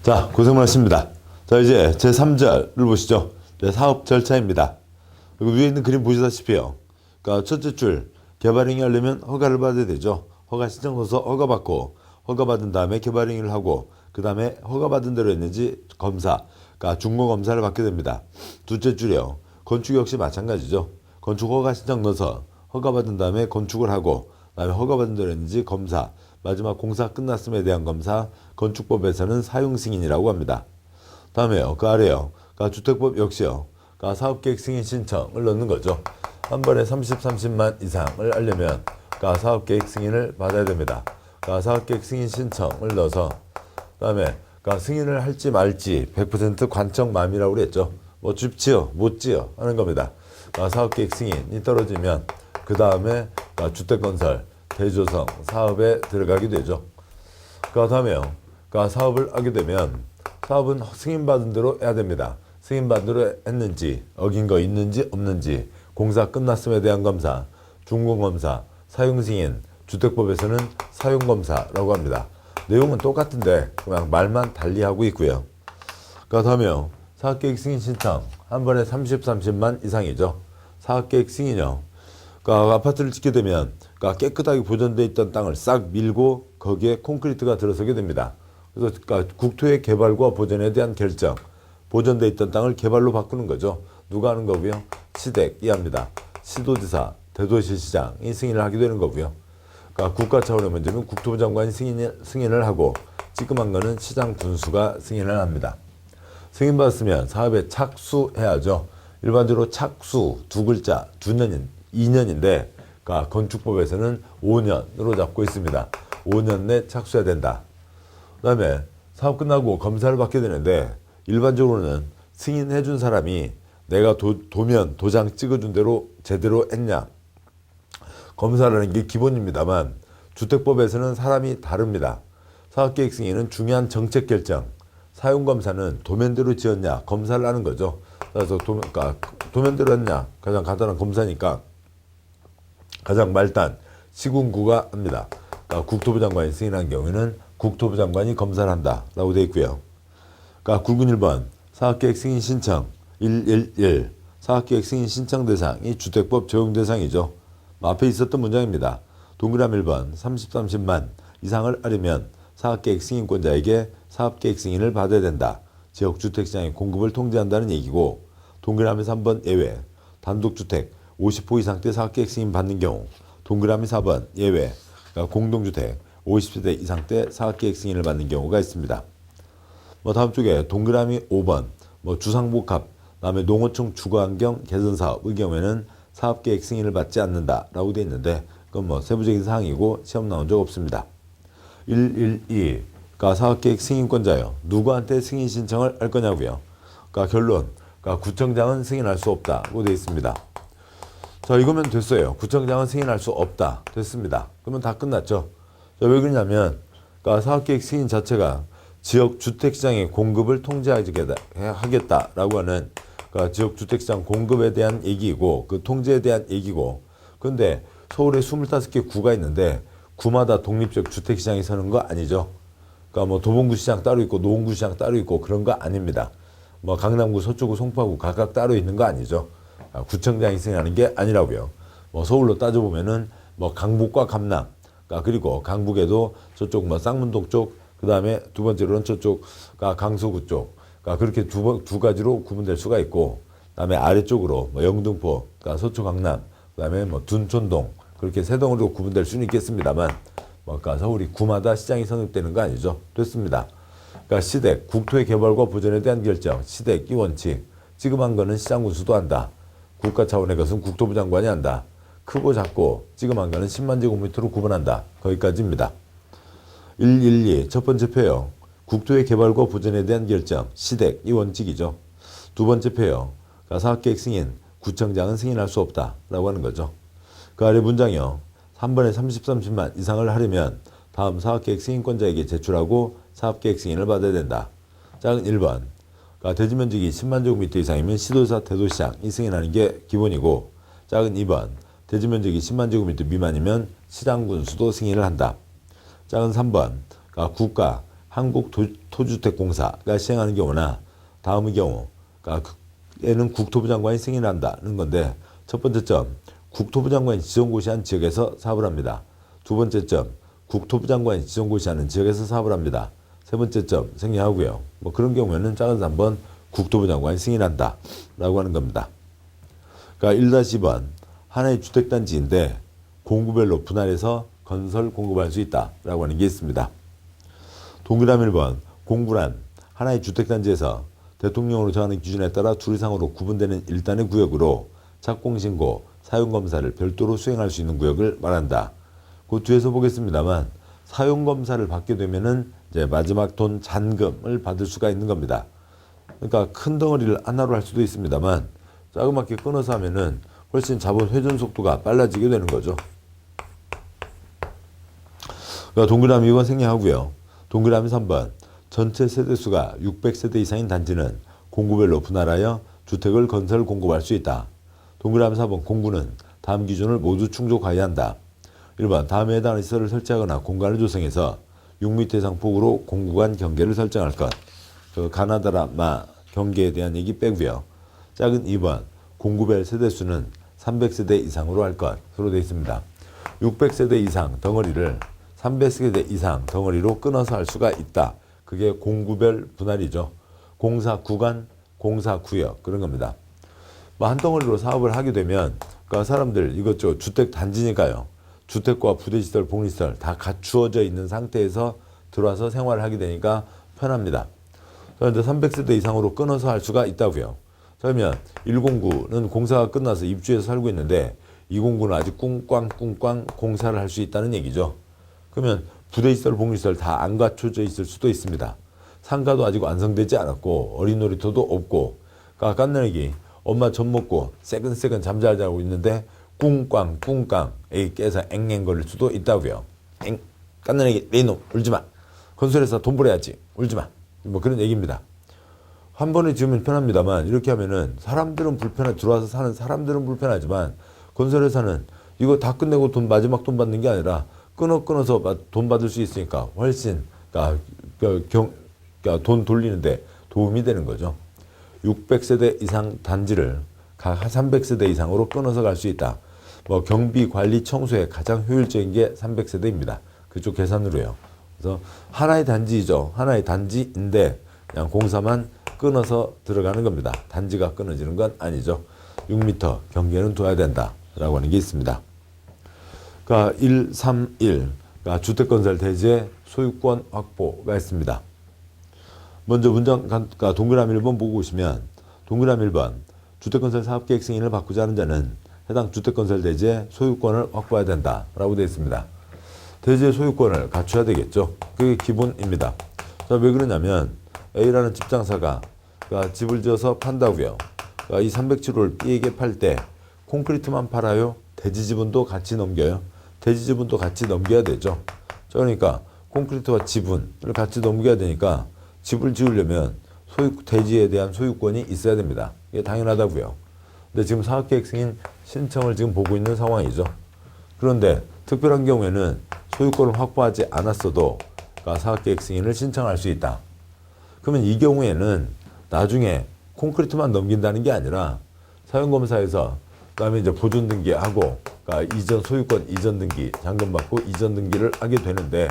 자, 고생 많으십니다. 자, 이제 제3절을 보시죠. 네, 사업 절차입니다. 그리고 위에 있는 그림 보시다시피요. 그러니까 첫째 줄, 개발행위 하려면 허가를 받아야 되죠. 허가 신청서서 허가받고, 허가받은 다음에 개발행위를 하고, 그 다음에 허가받은 대로 했는지 검사, 그러니까 중공검사를 받게 됩니다. 둘째 줄이요. 건축 역시 마찬가지죠. 건축 허가 신청 넣어서 허가받은 다음에 건축을 하고, 그 다음에 허가받은 대로 했는지 검사, 마지막 공사 끝났음에 대한 검사, 건축법에서는 사용 승인이라고 합니다. 다음에요. 그 아래요. 그러니까 주택법 역시요. 그러니까 사업계획 승인 신청을 넣는 거죠. 한 번에 30만 이상을 하려면 그러니까 사업계획 승인을 받아야 됩니다. 그러니까 사업계획 승인 신청을 넣어서 그다음에 그러니까 승인을 할지 말지 100% 관청맘이라고 그랬죠. 뭐 줍지요, 못 지요 하는 겁니다. 그러니까 사업계획 승인이 떨어지면 그 다음에 그러니까 주택건설, 대조성 사업에 들어가게 되죠. 그 다음에요. 그러니까 사업을 하게 되면 사업은 승인받은 대로 해야 됩니다. 승인받은 대로 했는지, 어긴 거 있는지 없는지, 공사 끝났음에 대한 검사, 준공검사, 사용승인, 주택법에서는 사용검사라고 합니다. 내용은 똑같은데 그냥 말만 달리하고 있고요. 그 다음에요. 사업계획 승인 신청 한 번에 30만 이상이죠. 사업계획 승인이요. 그러니까 아파트를 짓게 되면 그러니까 깨끗하게 보존되어 있던 땅을 싹 밀고 거기에 콘크리트가 들어서게 됩니다. 그래서 그러니까 국토의 개발과 보존에 대한 결정, 보존되어 있던 땅을 개발로 바꾸는 거죠. 누가 하는 거고요? 시댁이 합니다. 시도지사, 대도시시장이 승인을 하게 되는 거고요. 그러니까 국가 차원의 문제는 국토부 장관이 승인을 하고 찌끔한 거는 시장 군수가 승인을 합니다. 승인받았으면 사업에 착수해야죠. 일반적으로 착수 두 글자, 2년인데 그러니까 건축법에서는 5년으로 잡고 있습니다. 5년 내 착수해야 된다. 그 다음에 사업 끝나고 검사를 받게 되는데 일반적으로는 승인해준 사람이 내가 도면, 도장 찍어준 대로 제대로 했냐 검사라는 게 기본입니다만 주택법에서는 사람이 다릅니다. 사업계획 승인은 중요한 정책 결정, 사용검사는 도면대로 지었냐 검사를 하는 거죠. 그래서 그러니까 도면대로 했냐 가장 간단한 검사니까 가장 말단 시군구가 합니다. 그러니까 국토부 장관이 승인한 경우에는 국토부 장관이 검사를 한다라고 되어 있고요. 그러니까 굵은 1번 사업계획 승인 신청 111 사업계획 승인 신청 대상이 주택법 적용 대상이죠. 앞에 있었던 문장입니다. 동그라미 1번 30만 이상을 하려면 사업계획 승인권자에게 사업계획 승인을 받아야 된다. 지역주택시장의 공급을 통제한다는 얘기고 동그라미 3번 예외 단독주택 50호 이상대 사업계획 승인 받는 경우 동그라미 4번 예외 그러니까 공동주택 50세대 이상 때 사업계획 승인을 받는 경우가 있습니다. 뭐 다음 쪽에 동그라미 5번 뭐 주상복합 다음에 농어촌 주거환경 개선사업의 경우에는 사업계획 승인을 받지 않는다라고 되어 있는데 그건 뭐 세부적인 사항이고 시험 나온 적 없습니다. 112가 사업계획 승인권자요. 누구한테 승인 신청을 할 거냐고요. 그러니까 결론 그러니까 구청장은 승인할 수 없다고 되어 있습니다. 자 이거면 됐어요. 구청장은 승인할 수 없다. 됐습니다. 그러면 다 끝났죠. 자, 왜 그러냐면 그러니까 사업계획 승인 자체가 지역 주택시장의 공급을 통제하겠다라고 하는 그러니까 지역 주택시장 공급에 대한 얘기이고 그 통제에 대한 얘기고 근데 서울에 25개 구가 있는데 구마다 독립적 주택시장이 서는 거 아니죠. 그러니까 뭐 도봉구 시장 따로 있고 노원구 시장 따로 있고 그런 거 아닙니다. 뭐 강남구, 서초구, 송파구 각각 따로 있는 거 아니죠. 구청장이 승인하는 게 아니라고요. 뭐 서울로 따져보면은 뭐 강북과 강남, 그리고 강북에도 저쪽 뭐 쌍문동 쪽, 그 다음에 두 번째로는 저쪽 강서구 쪽, 그렇게 두 가지로 구분될 수가 있고, 그 다음에 아래쪽으로 뭐 영등포, 서초 강남, 그 다음에 뭐 둔촌동 그렇게 세 동으로 구분될 수는 있겠습니다만, 뭐 서울이 구마다 시장이 성립되는 거 아니죠. 됐습니다. 그러니까 시댁, 국토의 개발과 보존에 대한 결정, 시댁이 원칙, 지금한 거는 시장군수도 한다. 국가 차원의 것은 국토부 장관이 한다. 크고 작고 지금한 거는 10만 제곱미터로 구분한다. 거기까지입니다. 112 첫 번째 표요. 국토의 개발과 보존에 대한 결정, 시댁이 원칙이죠. 두 번째 표요. 사업계획 승인, 구청장은 승인할 수 없다. 라고 하는 거죠. 그 아래 문장이요. 3번에 30만 이상을 하려면 다음 사업계획 승인권자에게 제출하고 사업계획 승인을 받아야 된다. 작은 1번. 대지면적이 10만 제곱미터 이상이면 시도지사, 대도시장이 승인하는 게 기본이고 작은 2번. 대지면적이 10만 제곱미터 미만이면 시장군수도 승인을 한다. 작은 3번. 국가, 한국토주택공사가 시행하는 경우나 다음의 경우, 그러니까 에는 국토부 장관이 승인한다는 건데, 첫 번째 점, 국토부 장관이 지정고시한 지역에서 사업을 합니다. 두 번째 점, 국토부 장관이 지정고시하는 지역에서 사업을 합니다. 세 번째 점 생략하고요. 뭐 그런 경우에는 작은 3번 국토부 장관이 승인한다 라고 하는 겁니다. 그러니까 1-2번 하나의 주택단지인데 공구별로 분할해서 건설 공급할 수 있다 라고 하는 게 있습니다. 동그라미 1번 공구란 하나의 주택단지에서 대통령으로 정하는 기준에 따라 둘 이상으로 구분되는 일단의 구역으로 착공신고, 사용검사를 별도로 수행할 수 있는 구역을 말한다. 그 뒤에서 보겠습니다만 사용검사를 받게 되면은 이제 마지막 돈 잔금을 받을 수가 있는 겁니다. 그러니까 큰 덩어리를 하나로 할 수도 있습니다만 자그맣게 끊어서 하면은 훨씬 자본 회전 속도가 빨라지게 되는 거죠. 그러니까 동그라미 2번 생략하고요. 동그라미 3번 전체 세대수가 600세대 이상인 단지는 공구별로 분할하여 주택을 건설 공급할 수 있다. 동그라미 4번 공구는 다음 기준을 모두 충족하여야 한다. 1번 다음에 해당하는 시설을 설치하거나 공간을 조성해서 6m 이상 폭으로 공구간 경계를 설정할 것. 그 가나다라 경계에 대한 얘기 빼고요. 작은 2번 공구별 세대수는 300세대 이상으로 할 것으로 되어 있습니다. 600세대 이상 덩어리를 300세대 이상 덩어리로 끊어서 할 수가 있다. 그게 공구별 분할이죠. 공사 구간, 공사 구역 그런 겁니다. 뭐 한 덩어리로 사업을 하게 되면 그러니까 사람들 이것저것 주택 단지니까요. 주택과 부대시설, 복리시설 다 갖추어져 있는 상태에서 들어와서 생활을 하게 되니까 편합니다. 그런데 300세대 이상으로 끊어서 할 수가 있다고요. 그러면 109는 공사가 끝나서 입주해서 살고 있는데 209는 아직 꿍꽝 공사를 할 수 있다는 얘기죠. 그러면 부대시설, 복리시설 다 안 갖춰져 있을 수도 있습니다. 상가도 아직 완성되지 않았고 어린 놀이터도 없고 그러니까 깐내기 엄마 젖 먹고 새근새근 잠잘 자고 있는데 꿍꽝 애기 깨서 앵앵거릴 수도 있다고요. 깐내기 내 이놈 울지마. 건설회사 돈 벌어야지 울지마. 뭐 그런 얘기입니다. 한 번에 지으면 편합니다만 이렇게 하면은 사람들은 들어와서 사는 사람들은 불편하지만 건설회사는 이거 다 끝내고 마지막 돈 받는 게 아니라 끊어서 돈 받을 수 있으니까 훨씬 돈 돌리는데 도움이 되는 거죠. 600세대 이상 단지를 각 300세대 이상으로 끊어서 갈 수 있다. 뭐 경비, 관리, 청소에 가장 효율적인 게 300세대입니다. 그쪽 계산으로요. 그래서 하나의 단지이죠. 하나의 단지인데 그냥 공사만 끊어서 들어가는 겁니다. 단지가 끊어지는 건 아니죠. 6m 경계는 둬야 된다라고 하는 게 있습니다. 그러니까 131 그러니까 주택건설 대지의 소유권 확보가 있습니다. 먼저 문장 그러니까 동그라미 1번 보고 오시면 동그라미 1번 주택건설 사업계획 승인을 받고자 하는 자는 해당 주택건설 대지의 소유권을 확보해야 된다라고 되어 있습니다. 대지의 소유권을 갖춰야 되겠죠. 그게 기본입니다. 자, 왜 그러냐면 A라는 집장사가 그러니까 집을 지어서 판다고요. 그러니까 이 307호를 B에게 팔 때 콘크리트만 팔아요? 대지 지분도 같이 넘겨요? 대지 지분도 같이 넘겨야 되죠. 자, 그러니까 콘크리트와 지분을 같이 넘겨야 되니까 집을 지으려면 대지에 대한 소유권이 있어야 됩니다. 이게 당연하다고요. 근데 지금 사업계획 승인 신청을 지금 보고 있는 상황이죠. 그런데 특별한 경우에는 소유권을 확보하지 않았어도 그러니까 사업계획 승인을 신청할 수 있다. 그러면 이 경우에는 나중에 콘크리트만 넘긴다는 게 아니라 사용검사에서 그다음에 이제 보존 등기하고 그러니까 소유권 이전 등기 잔금받고 이전 등기를 하게 되는데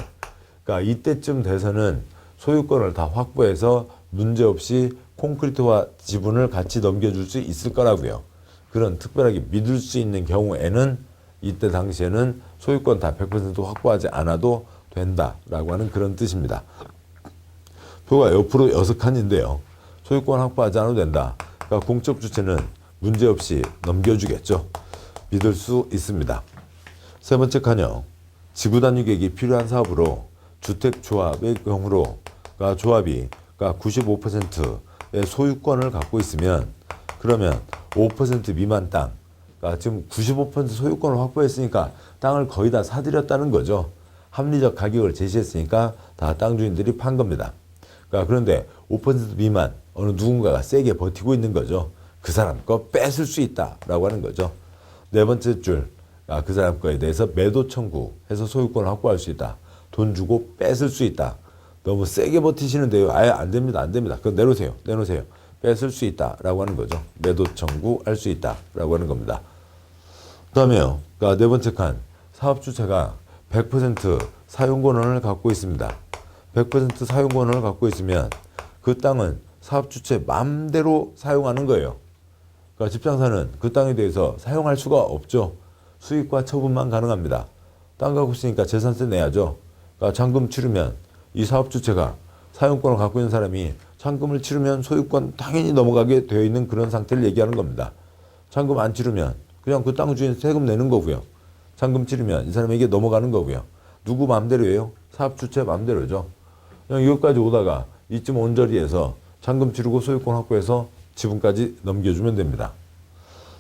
그러니까 이때쯤 돼서는 소유권을 다 확보해서 문제없이 콘크리트와 지분을 같이 넘겨줄 수 있을 거라고요. 그런 특별하게 믿을 수 있는 경우에는 이때 당시에는 소유권 다 100% 확보하지 않아도 된다라고 하는 그런 뜻입니다. 표가 옆으로 6칸인데요. 소유권 확보하지 않아도 된다. 그러니까 공적 주체는 문제없이 넘겨주겠죠. 믿을 수 있습니다. 세 번째 칸요. 지구단위 계획이 필요한 사업으로 주택조합의 경우로 그러니까 조합이 그러니까 95%의 소유권을 갖고 있으면 그러면 5% 미만 땅 그러니까 지금 95% 소유권을 확보했으니까 땅을 거의 다 사들였다는 거죠. 합리적 가격을 제시했으니까 다 땅 주인들이 판 겁니다. 그러니까 그런데 5% 미만 어느 누군가가 세게 버티고 있는 거죠. 그 사람 거 뺏을 수 있다라고 하는 거죠. 네 번째 줄, 그 사람 거에 대해서 매도 청구해서 소유권을 확보할 수 있다. 돈 주고 뺏을 수 있다. 너무 세게 버티시는데요. 아예 안 됩니다. 안 됩니다. 그건 내놓으세요. 내놓으세요. 뺏을 수 있다라고 하는 거죠. 매도 청구할 수 있다라고 하는 겁니다. 그다음에요. 그러니까 네 번째 칸 사업 주체가 100% 사용 권한을 갖고 있습니다. 100% 사용 권한을 갖고 있으면 그 땅은 사업 주체 마음대로 사용하는 거예요. 그러니까 집장사는 그 땅에 대해서 사용할 수가 없죠. 수익과 처분만 가능합니다. 땅 갖고 있으니까 재산세 내야죠. 그러니까 잔금 치르면 이 사업 주체가 사용권을 갖고 있는 사람이 잔금을 치르면 소유권 당연히 넘어가게 되어 있는 그런 상태를 얘기하는 겁니다. 잔금 안 치르면 그냥 그 땅 주인 세금 내는 거고요. 잔금 치르면 이 사람에게 넘어가는 거고요. 누구 마음대로예요? 사업 주체 마음대로죠. 그냥 이것까지 오다가 이쯤 온저리에서 잔금 치르고 소유권 확보해서 지분까지 넘겨주면 됩니다.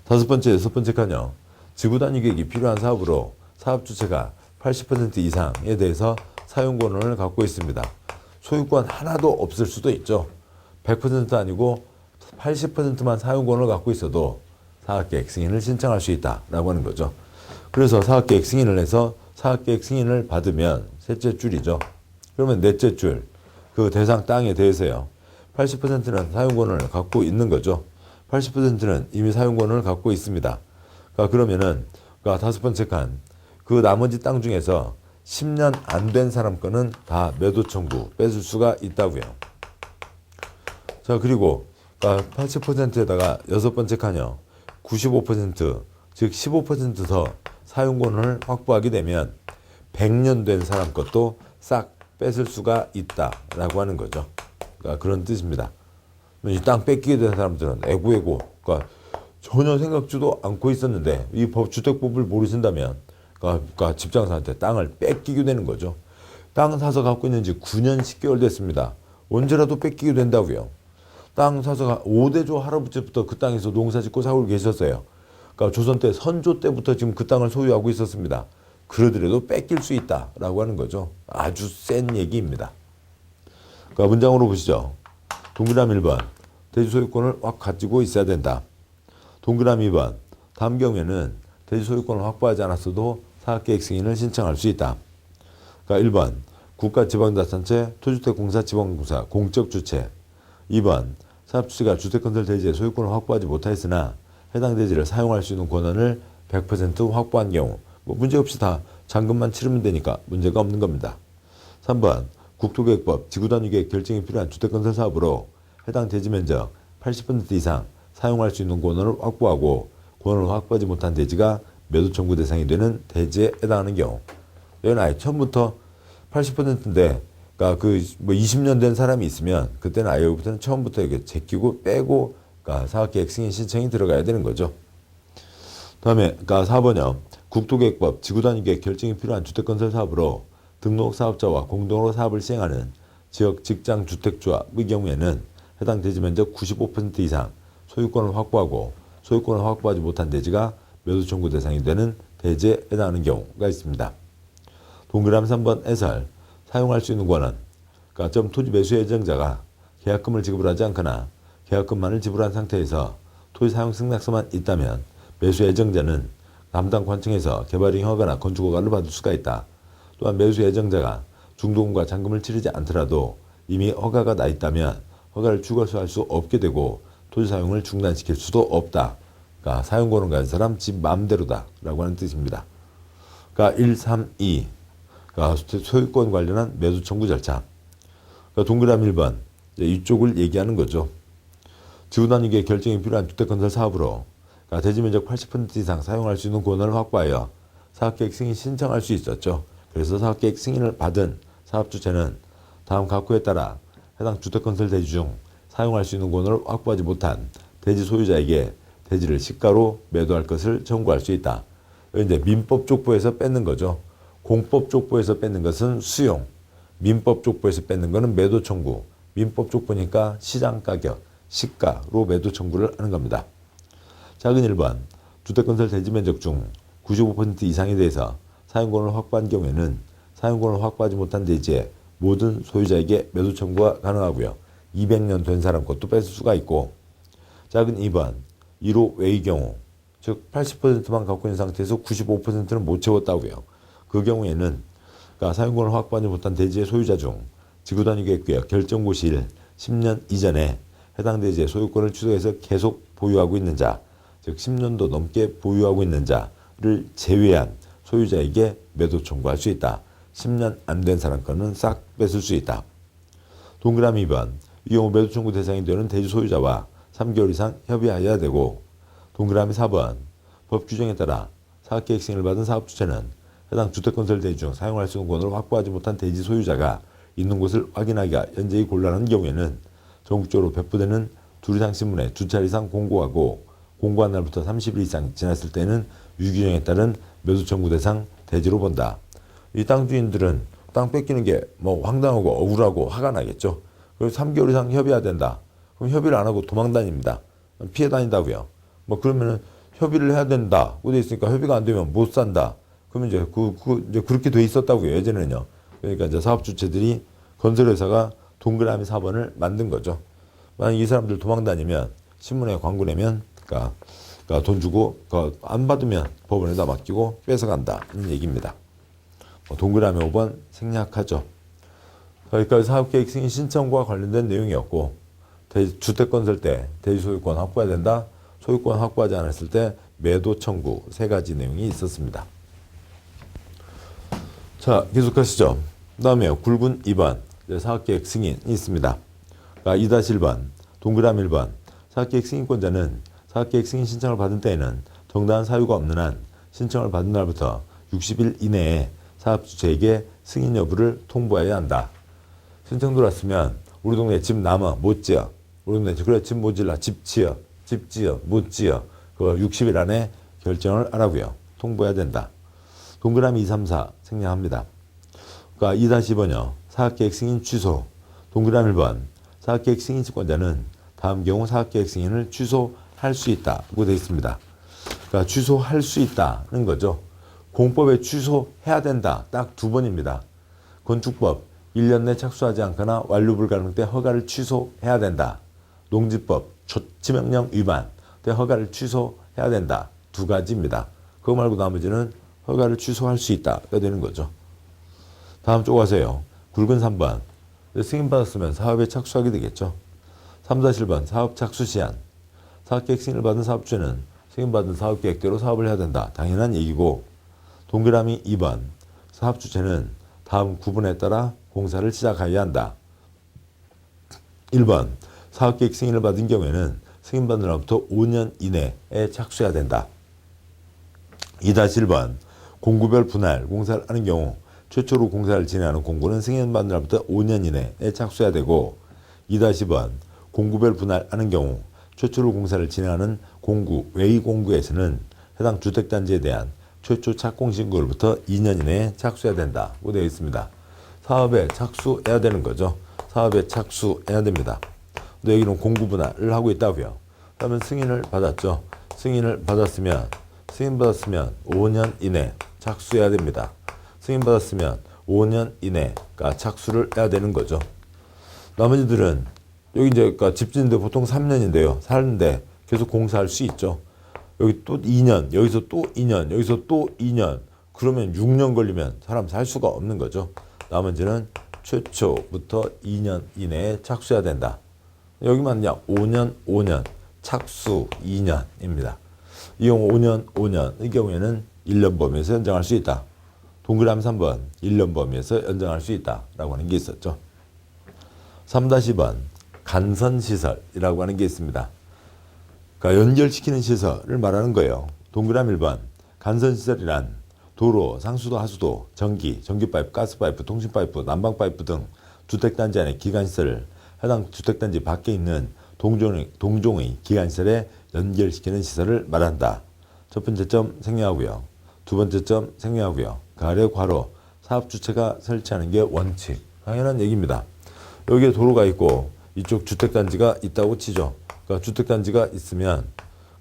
다섯 번째, 여섯 번째 칸요. 지구 단위 계획이 필요한 사업으로 사업 주체가 80% 이상에 대해서 사용 권한을 갖고 있습니다. 소유권 하나도 없을 수도 있죠. 100% 아니고 80%만 사용 권한을 갖고 있어도 사업계획 승인을 신청할 수 있다라고 하는 거죠. 그래서 사업계획 승인을 해서 사업계획 승인을 받으면 셋째 줄이죠. 그러면 넷째 줄, 그 대상 땅에 대해서요. 80%는 사용 권한을 갖고 있는 거죠. 80%는 이미 사용 권한을 갖고 있습니다. 그러면은 다섯 번째 칸, 그 나머지 땅 중에서 10년 안 된 사람 거는 다 매도 청구 뺏을 수가 있다고요. 자, 그리고 80%에다가 여섯 번째 칸이요. 95%, 즉 15% 더 사용 권한을 확보하게 되면 100년 된 사람 것도 싹 뺏을 수가 있다라고 하는 거죠. 그런 뜻입니다. 이 땅 뺏기게 된 사람들은 애고애고, 전혀 생각지도 않고 있었는데 이 주택법을 모르신다면 집장사한테 땅을 뺏기게 되는 거죠. 땅 사서 갖고 있는 지 9년 10개월 됐습니다. 언제라도 뺏기게 된다고요. 땅 사서 5대조 할아버지부터 그 땅에서 농사 짓고 살고 계셨어요. 조선 때 선조 때부터 지금 그 땅을 소유하고 있었습니다. 그러더라도 뺏길 수 있다라고 하는 거죠. 아주 센 얘기입니다. 문장으로 보시죠. 동그라미 1번, 대지 소유권을 확 가지고 있어야 된다. 동그라미 2번, 다음 경우에는 대지 소유권을 확보하지 않았어도 사업계획 승인을 신청할 수 있다. 1번, 국가지방자치단체, 토주택공사, 공적 주체. 2번, 사업주체가 주택건설 대지의 소유권을 확보하지 못하였으나 해당 대지를 사용할 수 있는 권한을 100% 확보한 경우, 문제없이 다 잔금만 치르면 되니까 문제가 없는 겁니다. 3번, 국토계획법 지구단위계획 결정이 필요한 주택건설 사업으로 해당 대지 면적 80% 이상 사용할 수 있는 권한을 확보하고 권한을 확보하지 못한 대지가 매도 청구 대상이 되는 대지에 해당하는 경우. 여기는 아예 처음부터 80%인데 20년 된 사람이 있으면 그때는 아예 여기부터는 처음부터 이렇게 제끼고 빼고 사업계획 승인 신청이 들어가야 되는 거죠. 다음에 4번이요. 국토계획법 지구단위계획 결정이 필요한 주택건설 사업으로 등록 사업자와 공동으로 사업을 시행하는 지역 직장 주택조합의 경우에는 해당 대지 면적 95% 이상 소유권을 확보하고 소유권을 확보하지 못한 대지가 매도 청구 대상이 되는 대지에 해당하는 경우가 있습니다. 동그라미 3번 해설, 사용할 수 있는 권한. 토지 매수 예정자가 계약금을 지급하지 않거나 계약금만을 지불한 상태에서 토지 사용 승낙서만 있다면 매수 예정자는 담당 관청에서 개발인 허가나 건축 허가를 받을 수가 있다. 또한 매수 예정자가 중도금과 잔금을 치르지 않더라도 이미 허가가 나 있다면 허가를 추가할 수 없게 되고 토지 사용을 중단시킬 수도 없다. 사용권을 가진 사람 집 마음대로다 라고 하는 뜻입니다. 1, 3, 2 소유권 관련한 매도 청구 절차. 동그라미 1번 이쪽을 얘기하는 거죠. 지구단위계획 결정이 필요한 주택건설 사업으로 대지 면적 80% 이상 사용할 수 있는 권한을 확보하여 사업계획 승인 신청할 수 있었죠. 그래서 사업계획 승인을 받은 사업주체는 다음 각호에 따라 해당 주택건설 대지 중 사용할 수 있는 권한을 확보하지 못한 대지 소유자에게 대지를 시가로 매도할 것을 청구할 수 있다. 이제 민법족보에서 뺏는 거죠. 공법족보에서 뺏는 것은 수용, 민법족보에서 뺏는 것은 매도 청구. 민법족보니까 시장가격, 시가로 매도 청구를 하는 겁니다. 작은 1번, 주택건설 대지 면적 중 95% 이상에 대해서 사용권을 확보한 경우에는 사용권을 확보하지 못한 대지의 모든 소유자에게 매도 청구가 가능하고요. 200년 된 사람 것도 뺏을 수가 있고. 작은 2번, 1호 외의 경우, 즉 80%만 갖고 있는 상태에서 95%는 못 채웠다고요. 그 경우에는 사용권을 확보하지 못한 대지의 소유자 중 지구단위계획구역 결정고시일 10년 이전에 해당 대지의 소유권을 취소해서 계속 보유하고 있는 자, 즉 10년도 넘게 보유하고 있는 자를 제외한 소유자에게 매도 청구할 수 있다. 10년 안 된 사람 거는 싹 뺏을 수 있다. 동그라미 2번, 이 경우 매도 청구 대상이 되는 대지 소유자와 3개월 이상 협의하여야 되고, 동그라미 4번, 법 규정에 따라 사업계획 승인을 받은 사업주체는 해당 주택건설 대지 중 사용할 수 있는 권을 확보하지 못한 대지 소유자가 있는 곳을 확인하기가 현저히 곤란한 경우에는 전국적으로 배포되는 둘 이상 신문에 2차례 이상 공고하고, 공고한 날부터 30일 이상 지났을 때는 유규정에 따른 매도 청구 대상 대지로 본다. 이 땅 주인들은 땅 뺏기는 게 뭐 황당하고 억울하고 화가 나겠죠. 그래서 3개월 이상 협의해야 된다. 그럼 협의를 안 하고 도망 다닙니다. 피해 다닌다고요. 뭐 그러면은 협의를 해야 된다. 고 돼 있으니까 협의가 안 되면 못 산다. 그러면 이제 이제 그렇게 돼 있었다고요. 예전에는요. 그러니까 이제 사업 주체들이 건설회사가 동그라미 4번을 만든 거죠. 만약 이 사람들 도망 다니면 신문에 광고 내면 그러니까 돈 주고 안 받으면 법원에다 맡기고 뺏어간다는 얘기입니다. 동그라미 5번 생략하죠. 여기까지 사업계획 승인 신청과 관련된 내용이었고, 주택건설 때 대지 소유권 확보해야 된다. 소유권 확보하지 않았을 때 매도 청구 3가지 내용이 있었습니다. 자, 계속하시죠. 그 다음에 굵은 2번 사업계획 승인이 있습니다. 2-1번 동그라미 1번 사업계획 승인권자는 사업계획 승인 신청을 받은 때에는 정당한 사유가 없는 한 신청을 받은 날부터 60일 이내에 사업주체에게 승인 여부를 통보해야 한다. 신청 들어왔으면 우리 동네 집 남아 못 지어. 우리 동네 그래 집 못 지어. 집 지어. 집 지어. 못 지어. 그거 60일 안에 결정을 하라고요. 통보해야 된다. 동그라미 2, 3, 4 생략합니다. 그러니까 2-2번요. 사업계획 승인 취소. 동그라미 1번 사업계획 승인 채권자는 다음 경우 사업계획 승인을 취소할 수 있다고 되어 있습니다. 그러니까 취소할 수 있다는 거죠. 공법에 취소해야 된다. 딱 2번입니다. 건축법 1년 내 착수하지 않거나 완료 불가능 때 허가를 취소해야 된다. 농지법 조치명령 위반 때 허가를 취소해야 된다. 2가지입니다. 그거 말고 나머지는 허가를 취소할 수 있다가 되는 거죠. 다음 쪽 가세요. 굵은 3번 승인받았으면 사업에 착수하게 되겠죠. 3-7번 사업 착수 시한 사업계획 승인을 받은 사업주는 승인받은 사업계획대로 사업을 해야 된다. 당연한 얘기고, 동그라미 2번 사업주체는 다음 구분에 따라 공사를 시작해야 한다. 1번 사업계획 승인을 받은 경우에는 승인받은 날부터 5년 이내에 착수해야 된다. 2-1번 공구별 분할 공사를 하는 경우 최초로 공사를 진행하는 공구는 승인받은 날부터 5년 이내에 착수해야 되고, 2-10번 공구별 분할하는 경우 최초로 공사를 진행하는 공구 외의 공구에서는 해당 주택단지에 대한 최초 착공 신고일부터 2년 이내에 착수해야 된다고 되어 있습니다. 사업에 착수해야 되는 거죠. 사업에 착수해야 됩니다. 근데 여기는 공구 분할을 하고 있다고요. 그러면 승인을 받았죠. 승인을 받았으면 5년 이내 착수해야 됩니다. 승인받았으면 5년 이내가 착수를 해야 되는 거죠. 나머지들은 여기 이제 그러니까 집 짓는데 보통 3년인데요. 사는데 계속 공사할 수 있죠. 여기 또 2년, 여기서 또 2년, 여기서 또 2년. 그러면 6년 걸리면 사람 살 수가 없는 거죠. 나머지는 최초부터 2년 이내에 착수해야 된다. 여기만요. 5년, 착수 2년입니다. 이 경우 5년, 이 경우에는 1년 범위에서 연장할 수 있다. 동그라미 3번, 1년 범위에서 연장할 수 있다라고 하는 게 있었죠. 3-2번, 간선시설이라고 하는 게 있습니다. 그러니까 연결시키는 시설을 말하는 거예요. 동그라미 1번, 간선시설이란 도로, 상수도, 하수도, 전기, 전기파이프, 가스파이프, 통신파이프, 난방파이프 등 주택단지 안의 기관시설을 해당 주택단지 밖에 있는 동종의 기관시설에 연결시키는 시설을 말한다. 첫 번째 점 생략하고요. 두 번째 점 생략하고요. 가래 괄호 사업주체가 설치하는 게 원칙. 당연한 얘기입니다. 여기에 도로가 있고 이쪽 주택단지가 있다고 치죠. 그러니까 주택단지가 있으면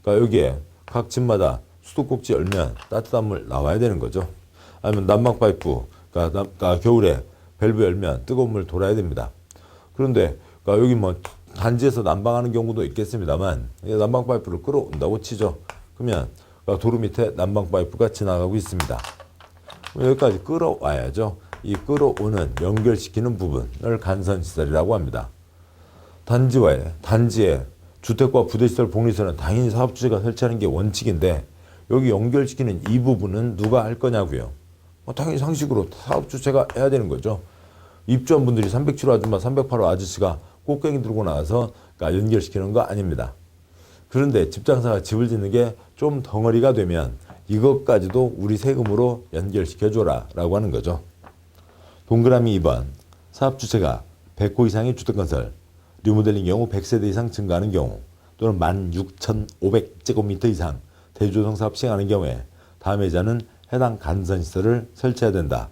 그러니까 여기에 각 집마다 수도꼭지 열면 따뜻한 물 나와야 되는 거죠. 아니면 난방파이프 그러니까 겨울에 밸브 열면 뜨거운 물 돌아야 됩니다. 그런데 그러니까 여기 뭐 단지에서 난방하는 경우도 있겠습니다만 난방파이프를 끌어온다고 치죠. 그러면 그러니까 도로 밑에 난방파이프가 지나가고 있습니다. 여기까지 끌어와야죠. 이 끌어오는 연결시키는 부분을 간선시설이라고 합니다. 단지에 주택과 부대시설, 복리시설은 당연히 사업주체가 설치하는 게 원칙인데 여기 연결시키는 이 부분은 누가 할 거냐고요. 당연히 상식으로 사업주체가 해야 되는 거죠. 입주한 분들이 307호 아줌마, 308호 아저씨가 꽃갱이 들고 나와서 연결시키는 거 아닙니다. 그런데 집장사가 집을 짓는 게 좀 덩어리가 되면 이것까지도 우리 세금으로 연결시켜줘라 라고 하는 거죠. 동그라미 2번, 사업주체가 100호 이상의 주택건설, 리모델링 경우 100세대 이상 증가하는 경우 또는 16,500제곱미터 이상 대조성 사업 시행하는 경우에 다음 예자는 해당 간선시설을 설치해야 된다.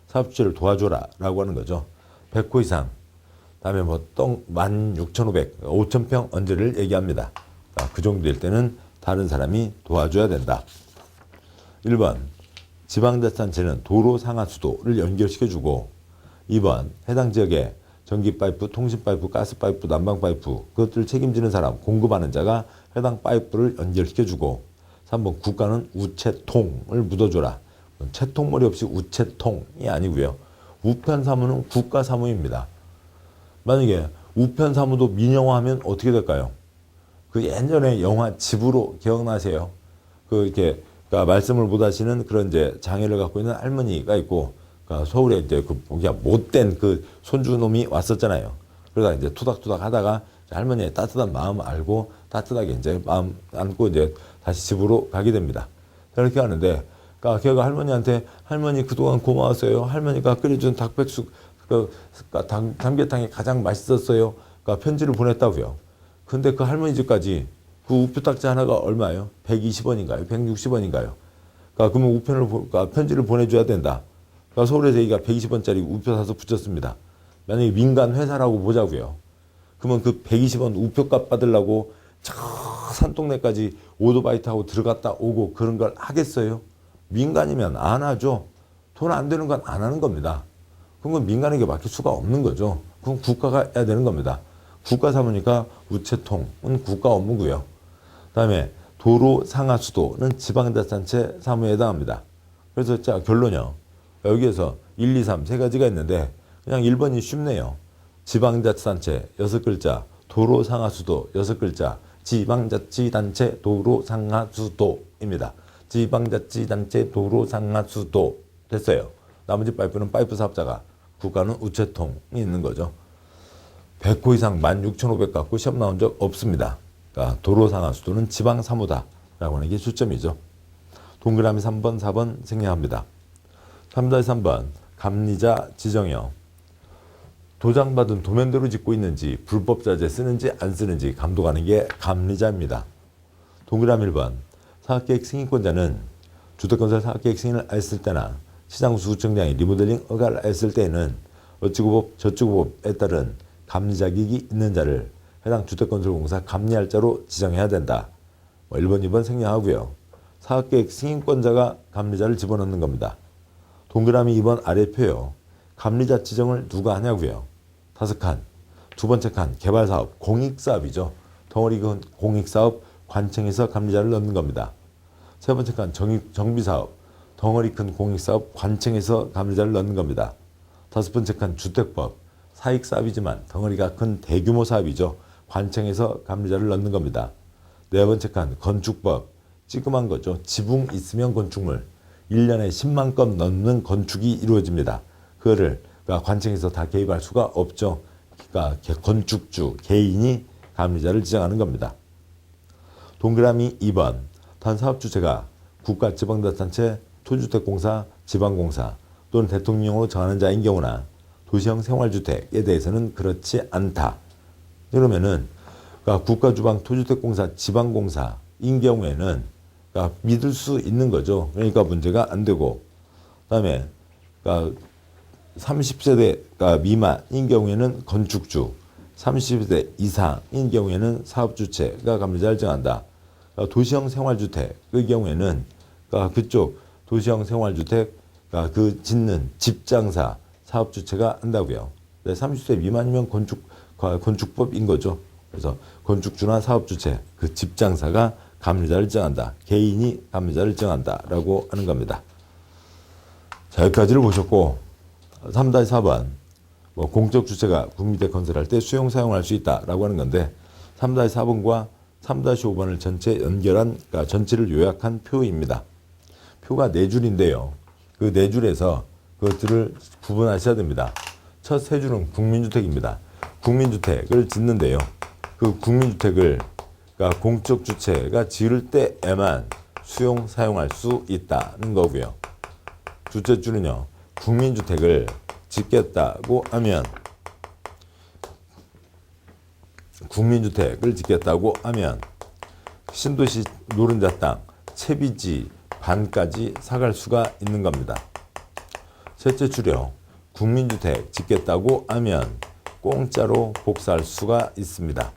사업주체를 도와줘라 라고 하는 거죠. 100호 이상, 다음에 16,500, 5,000평 언저리를 얘기합니다. 그 정도 될 때는 다른 사람이 도와줘야 된다. 1번, 지방자치단체는 도로 상하수도를 연결시켜주고 2번, 해당 지역에 전기파이프, 통신파이프, 가스파이프, 난방파이프 그것들을 책임지는 사람, 공급하는 자가 해당 파이프를 연결시켜주고 3번, 국가는 우체통을 묻어줘라. 채통머리 없이 우체통이 아니고요. 우편사무는 국가사무입니다. 만약에 우편사무도 민영화하면 어떻게 될까요? 그 예전에 영화 집으로 기억나세요? 이렇게 말씀을 못 하시는 그런 이제 장애를 갖고 있는 할머니가 있고 서울에 이제 그냥 못된 그 손주놈이 왔었잖아요. 그러다 이제 투닥투닥 하다가 할머니의 따뜻한 마음 알고 따뜻하게 이제 마음 안고 이제 다시 집으로 가게 됩니다. 그렇게 하는데, 걔가 할머니한테 할머니 그동안 고마웠어요. 할머니가 끓여준 닭백숙, 삼계탕이 가장 맛있었어요. 편지를 보냈다고요. 근데 그 할머니 집까지 그 우표딱지 하나가 얼마예요? 120원인가요? 160원인가요? 그러면 편지를 보내줘야 된다. 서울에서 여기가 120원짜리 우표 사서 붙였습니다. 만약에 민간 회사라고 보자고요. 그러면 그 120원 우표값 받으려고 저 산동네까지 오토바이 타고 들어갔다 오고 그런 걸 하겠어요? 민간이면 안 하죠. 돈 안 되는 건 안 하는 겁니다. 그건 민간에게 맡길 수가 없는 거죠. 그건 국가가 해야 되는 겁니다. 국가 사무니까 우체통은 국가 업무고요. 그다음에 도로 상하수도는 지방자치단체 사무에 해당합니다. 그래서 자 결론이요. 여기에서 1, 2, 3 세 가지가 있는데 그냥 1번이 쉽네요. 지방자치단체 6글자, 도로 상하수도 6글자, 지방자치단체 도로 상하수도입니다. 지방자치단체 도로 상하수도 됐어요. 나머지 파이프는 파이프 사업자가, 국가는 우체통이 있는 거죠. 100호 이상 16,500 갖고 시험 나온 적 없습니다. 그러니까 도로 상하수도는 지방사무다라고 하는 게 초점이죠. 동그라미 3번, 4번 생략합니다. 3-3번 감리자 지정이요. 도장받은 도면대로 짓고 있는지 불법자재 쓰는지 안 쓰는지 감독하는 게 감리자입니다. 동그라미 1번 사업계획 승인권자는 주택건설 사업계획 승인을 했을 때나 시장수구청장이 리모델링 허가를 했을 때에는 어찌고법 저찌고법에 따른 감리자격이 있는 자를 해당 주택건설공사 감리할자로 지정해야 된다. 1번, 2번 생략하고요. 사업계획 승인권자가 감리자를 집어넣는 겁니다. 동그라미 2번 아래 표요. 감리자 지정을 누가 하냐고요. 5칸. 두 번째 칸 개발사업, 공익사업이죠. 덩어리 큰 공익사업 관청에서 감리자를 넣는 겁니다. 세 번째 칸 정비사업, 덩어리 큰 공익사업 관청에서 감리자를 넣는 겁니다. 5번째 칸 주택법, 사익사업이지만 덩어리가 큰 대규모 사업이죠. 관청에서 감리자를 넣는 겁니다. 4번째 칸 건축법, 찌그만 거죠. 지붕 있으면 건축물, 1년에 10만 건 넘는 건축이 이루어집니다. 그거를 관청에서 다 개입할 수가 없죠. 그러니까 건축주, 개인이 감리자를 지정하는 겁니다. 동그라미 2번 단사업주체가 국가 지방자치단체, 토주택공사, 지방공사 또는 대통령으로 정하는 자인 경우나 도시형 생활주택에 대해서는 그렇지 않다. 그러면은 국가주방, 토주택공사, 지방공사인 경우에는 믿을 수 있는 거죠. 그러니까 문제가 안 되고, 그다음에 30세대 미만인 경우에는 건축주, 30세대 이상인 경우에는 사업주체가 감리자를 정한다. 도시형 생활주택의 경우에는 그쪽 도시형 생활주택 그 짓는 집장사, 사업주체가 한다고요. 30세 미만이면 건축법인 거죠. 그래서 건축주나 사업주체, 그 집장사가 감리자를 정한다. 개인이 감리자를 정한다라고 하는 겁니다. 자, 여기까지를 보셨고, 3-4번 뭐 공적 주체가 국민주택 건설할 때 수용 사용할 수 있다라고 하는 건데 3-4번과 3-5번을 전체 연결한 그러니까 전체를 요약한 표입니다. 표가 4줄인데요. 그 4줄에서 그것들을 구분하셔야 됩니다. 첫 3줄은 국민주택입니다. 국민주택을 짓는데요. 그 국민주택을 그러니까 공적 주체가 지을 때에만 수용 사용할 수 있다는 거고요. 둘째 줄은요. 국민주택을 짓겠다고 하면 신도시 노른자 땅 채비지 반까지 사갈 수가 있는 겁니다. 셋째 줄이요. 국민주택 짓겠다고 하면 공짜로 복사할 수가 있습니다.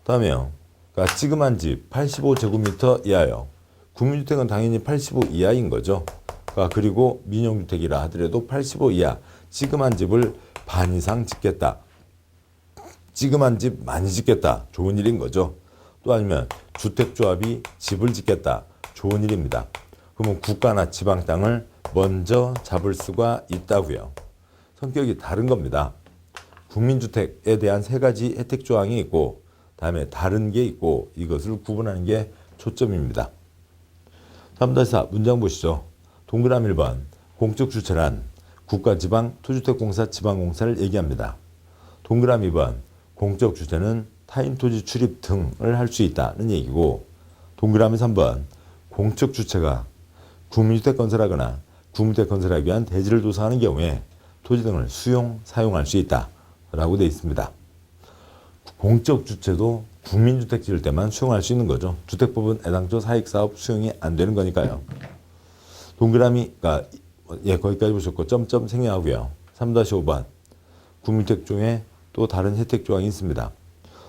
다음에요. 그러니까 지금한 집 85제곱미터 이하요. 국민주택은 당연히 85 이하인 거죠. 그리고 민영주택이라 하더라도 85 이하. 지금한 집을 반 이상 짓겠다. 지금한 집 많이 짓겠다. 좋은 일인 거죠. 또 아니면 주택조합이 집을 짓겠다. 좋은 일입니다. 그러면 국가나 지방 땅을 먼저 잡을 수가 있다고요. 성격이 다른 겁니다. 국민주택에 대한 3가지 혜택 조항이 있고 다음에 다른 게 있고 이것을 구분하는 게 초점입니다. 3-4 문장 보시죠. 동그라미 1번 공적 주체란 국가지방토주택공사 지방공사를 얘기합니다. 동그라미 2번 공적 주체는 타인 토지 출입 등을 할 수 있다는 얘기고 동그라미 3번 공적 주체가 국민주택 건설하거나 국민주택 건설하기 위한 대지를 조성하는 경우에 토지 등을 수용, 사용할 수 있다라고 되어 있습니다. 공적 주체도 국민주택 지을 때만 수용할 수 있는 거죠. 주택법은 애당초 사익사업 수용이 안 되는 거니까요. 동그라미가 거기까지 보셨고 점점 생략하고요. 3-5번 국민주택 중에 또 다른 혜택 조항이 있습니다.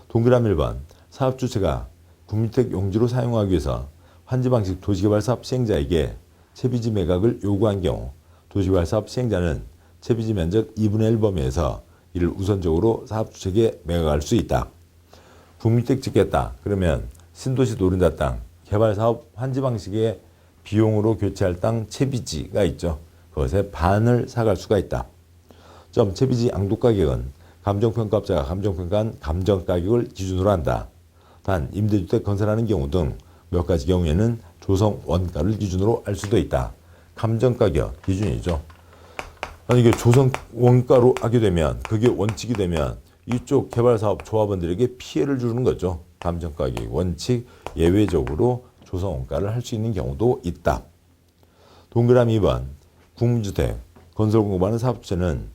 동그라미 1번 사업주체가 국민주택 용지로 사용하기 위해서 환지방식 도시개발사업 시행자에게 채비지 매각을 요구한 경우 도시개발사업 시행자는 채비지 면적 2분의 1 범위에서 이를 우선적으로 사업주체에게 매각할 수 있다. 국민주택 짓겠다. 그러면 신도시 노른자 땅 개발사업 환지방식의 비용으로 교체할 땅 채비지가 있죠. 그것의 반을 사갈 수가 있다. 채비지 양도가격은 감정평가업자가 감정평가한 감정가격을 기준으로 한다. 단 임대주택 건설하는 경우 등 몇 가지 경우에는 조성 원가를 기준으로 할 수도 있다. 감정가격 기준이죠. 이게 조성 원가로 하게 되면 그게 원칙이 되면 이쪽 개발사업 조합원들에게 피해를 주는 거죠. 감정가격 원칙 예외적으로 조성 원가를 할 수 있는 경우도 있다. 동그라미 2번 국민주택 건설 공급하는 사업주체는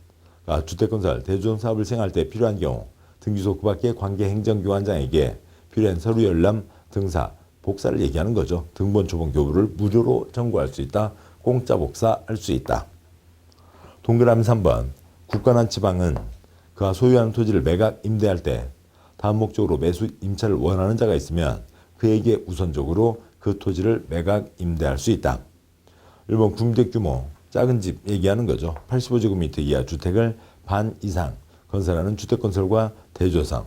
주택건설 대조성 사업을 시행할 때 필요한 경우 등기소 그 밖의 관계행정기관장에게 필요한 서류 열람 등사 복사를 얘기하는 거죠. 등본 초본 교부를 무료로 청구할 수 있다. 공짜 복사할 수 있다. 동그라미 3번 국가나 지방은 그가 소유하는 토지를 매각 임대할 때 다음 목적으로 매수 임차를 원하는 자가 있으면 그에게 우선적으로 그 토지를 매각 임대할 수 있다. 1번 국민주택 규모 작은 집 얘기하는 거죠. 85제곱미터 이하 주택을 반 이상 건설하는 주택건설과 대조성.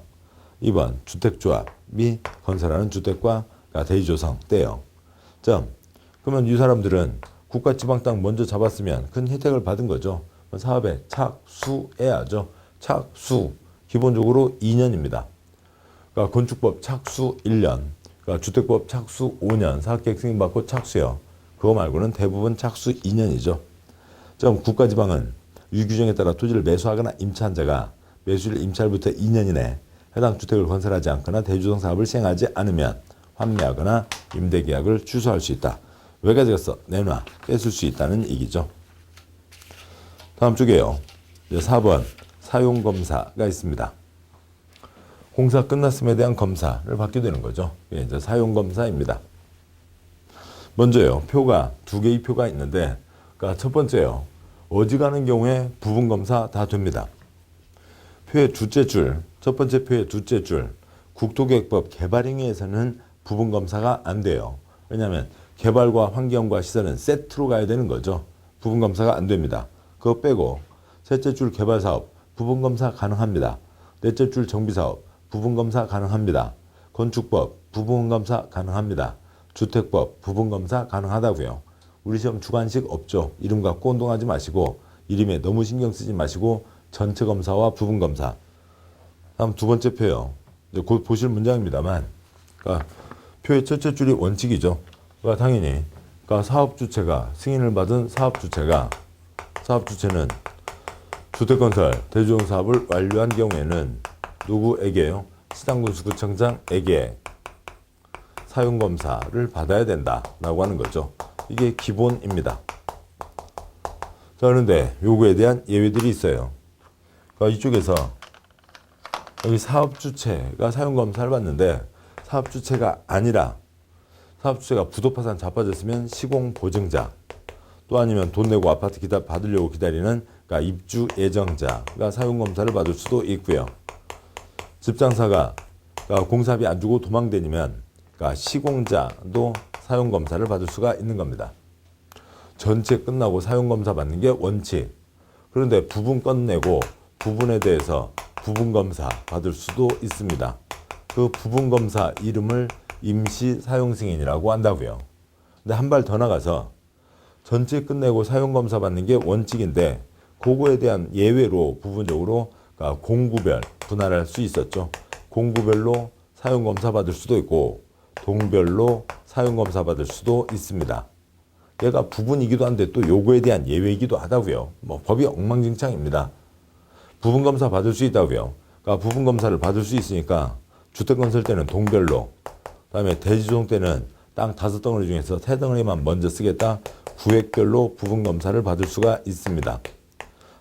2번 주택조합이 건설하는 주택과 대조성 때요. 그러면 이 사람들은 국가 지방 땅 먼저 잡았으면 큰 혜택을 받은 거죠. 사업에 착수해야죠. 착수 기본적으로 2년입니다. 건축법 착수 1년, 주택법 착수 5년, 사업계획 승인받고 착수요. 그거 말고는 대부분 착수 2년이죠. 국가 지방은 이 규정에 따라 토지를 매수하거나 임차한 자가 매수일 임차일부터 2년 이내 해당 주택을 건설하지 않거나 대조성 사업을 시행하지 않으면 환매하거나 임대계약을 취소할 수 있다. 왜 가져갔어? 내놔. 뺏을 수 있다는 얘기죠. 다음 쪽에요. 4번 사용검사가 있습니다. 공사 끝났음에 대한 검사를 받게 되는 거죠. 이제 사용검사입니다. 먼저요. 표가 2개의 표가 있는데 첫 번째요. 어지간한 경우에 부분검사 다 됩니다. 표의 둘째 줄, 첫 번째 표의 둘째 줄 국토계획법 개발행위에서는 부분검사가 안 돼요. 왜냐하면 개발과 환경과 시설은 세트로 가야 되는 거죠. 부분검사가 안 됩니다. 그거 빼고 셋째 줄 개발사업 부분검사 가능합니다. 넷째 줄 정비사업 부분검사 가능합니다. 건축법 부분검사 가능합니다. 주택법 부분검사 가능하다고요. 우리 시험 주관식 없죠. 이름 갖고 혼동하지 마시고 이름에 너무 신경 쓰지 마시고 전체 검사와 부분 검사. 다음 두 번째 표요. 이제 곧 보실 문장입니다만, 그러니까 표의 첫째 줄이 원칙이죠. 그러니까 당연히, 그러니까 사업 주체가 승인을 받은 사업 주체는 주택건설 대주용 사업을 완료한 경우에는 누구에게요? 시장군수구청장에게 사용검사를 받아야 된다라고 하는 거죠. 이게 기본입니다. 자, 그런데 요구에 대한 예외들이 있어요. 그러니까 이쪽에서 여기 사업주체가 사용검사를 받는데 사업주체가 아니라 사업주체가 부도파산 자빠졌으면 시공보증자 또 아니면 돈 내고 아파트 받으려고 기다리는 그러니까 입주 예정자가 사용검사를 받을 수도 있고요. 집장사가 그러니까 공사비 안 주고 도망다니면 그러니까 시공자도 사용검사를 받을 수가 있는 겁니다. 전체 끝나고 사용검사 받는 게 원칙. 그런데 부분 끝내고 부분에 대해서 부분검사 받을 수도 있습니다. 그 부분검사 이름을 임시사용승인이라고 한다고요. 근데 한 발 더 나가서 전체 끝내고 사용검사 받는 게 원칙인데 그거에 대한 예외로 부분적으로 그러니까 공구별 분할할 수 있었죠. 공구별로 사용검사 받을 수도 있고 동별로 사용검사 받을 수도 있습니다. 얘가 부분이기도 한데 또 요거에 대한 예외이기도 하다고요. 뭐 법이 엉망진창입니다. 부분검사 받을 수 있다고요. 그러니까 부분검사를 받을 수 있으니까 주택건설 때는 동별로, 그다음에 대지종 때는 땅 5덩어리 중에서 3덩어리만 먼저 쓰겠다. 구획별로 부분검사를 받을 수가 있습니다.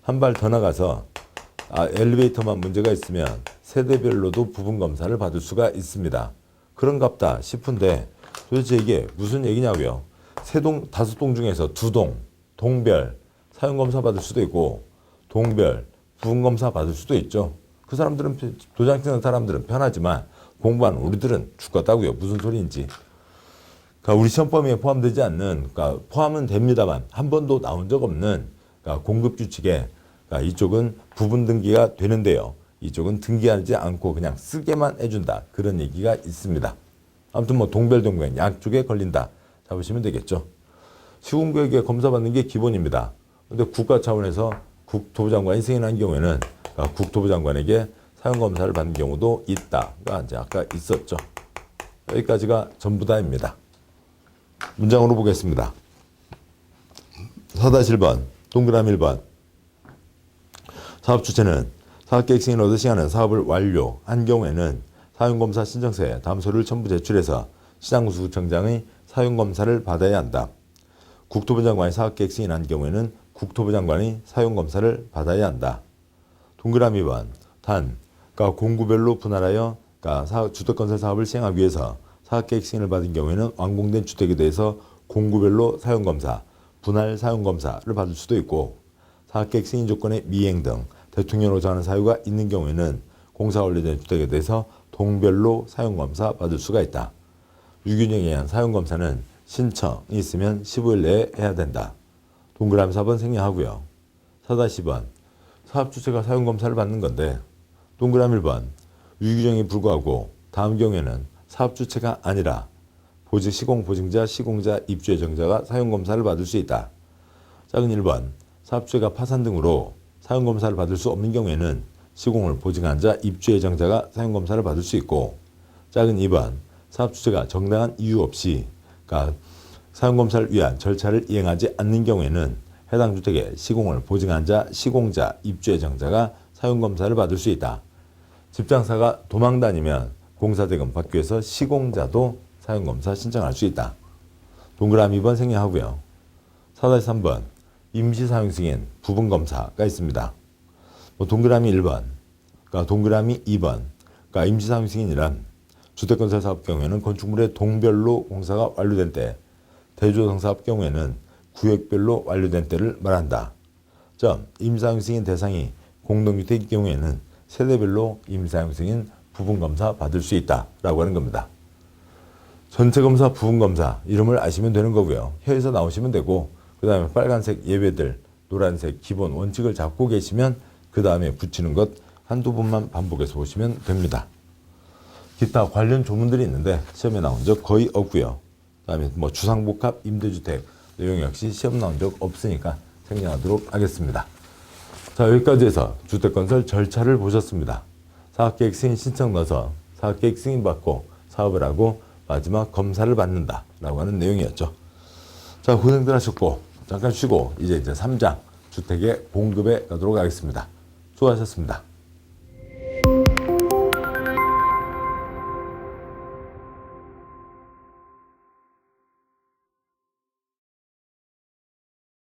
한 발 더 나가서 엘리베이터만 문제가 있으면 세대별로도 부분검사를 받을 수가 있습니다. 그런갑다 싶은데 도대체 이게 무슨 얘기냐고요. 5동 중에서 2동, 동별 사용검사 받을 수도 있고 동별 부분검사 받을 수도 있죠. 그 사람들은 도장 찍는 사람들은 편하지만 공부하는 우리들은 죽겠다고요. 무슨 소리인지. 그러니까 우리 시험 범위에 포함되지 않는, 그러니까 포함은 됩니다만 한 번도 나온 적 없는 그러니까 공급 규칙에 그러니까 이쪽은 부분 등기가 되는데요. 이쪽은 등기하지 않고 그냥 쓰게만 해준다. 그런 얘기가 있습니다. 아무튼 뭐 동별 동구행 양쪽에 걸린다. 잡으시면 되겠죠. 시군구역에 검사받는 게 기본입니다. 근데 국가 차원에서 국토부 장관이 승인한 경우에는 그러니까 국토부 장관에게 사용검사를 받는 경우도 있다가 이제 아까 있었죠. 여기까지가 전부 다입니다. 문장으로 보겠습니다. 4-1번 동그라미 1번 사업주체는 사업계획 승인을 얻은 시간은 사업을 완료한 경우에는 사용검사 신청서에 담소를 첨부 제출해서 시장군수구청장의 사용검사를 받아야 한다. 국토부 장관이 사업계획 승인한 경우에는 국토부 장관이 사용검사를 받아야 한다. 동그라미 2번 그러니까 공구별로 분할하여 그러니까 주택건설 사업을 시행하기 위해서 사업계획 승인을 받은 경우에는 완공된 주택에 대해서 공구별로 사용검사, 분할 사용검사를 받을 수도 있고 사업계획 승인 조건의 미행 등 대통령으로 정하는 사유가 있는 경우에는 공사가 완료된 주택에 대해서 동별로 사용검사 받을 수가 있다. 유균형에 의한 사용검사는 신청이 있으면 15일 내에 해야 된다. 동그라미 4번 생략하고요. 4-10번 사업주체가 사용검사를 받는 건데 동그라미 1번 유규정에 불구하고 다음 경우에는 사업주체가 아니라 시공보증자, 시공자, 입주예정자가 사용검사를 받을 수 있다. 작은 1번 사업주체가 파산 등으로 사용검사를 받을 수 없는 경우에는 시공을 보증한 자, 입주예정자가 사용검사를 받을 수 있고 작은 2번 사업주체가 정당한 이유 없이 그러니까 사용검사를 위한 절차를 이행하지 않는 경우에는 해당 주택의 시공을 보증한 자, 시공자, 입주예정자가 사용검사를 받을 수 있다. 집장사가 도망다니면 공사대금 받기 위해서 시공자도 사용검사 신청할 수 있다. 동그라미 2번 생략하고요. 4-3번 임시사용승인 부분검사가 있습니다. 동그라미 1번, 그러니까 동그라미 2번, 그러니까 임시사용승인이란 주택건설 사업 경우에는 건축물의 동별로 공사가 완료된 때, 대조성 사업 경우에는 구역별로 완료된 때를 말한다. 임시사용승인 대상이 공동주택의 경우에는 세대별로 임시사용승인 부분검사 받을 수 있다라고 하는 겁니다. 전체검사, 부분검사 이름을 아시면 되는 거고요. 혀에서 나오시면 되고 그 다음에 빨간색 예외들, 노란색 기본 원칙을 잡고 계시면 그 다음에 붙이는 것 한두 번만 반복해서 보시면 됩니다. 기타 관련 조문들이 있는데 시험에 나온 적 거의 없고요. 그 다음에 뭐 주상복합 임대주택 내용 역시 시험 나온 적 없으니까 생략하도록 하겠습니다. 자, 여기까지 해서 주택건설 절차를 보셨습니다. 사업계획 승인 신청 넣어서 사업계획 승인 받고 사업을 하고 마지막 검사를 받는다 라고 하는 내용이었죠. 자, 고생들 하셨고 잠깐 쉬고 이제 3장 주택의 봉급에 가도록 하겠습니다. 수고하셨습니다.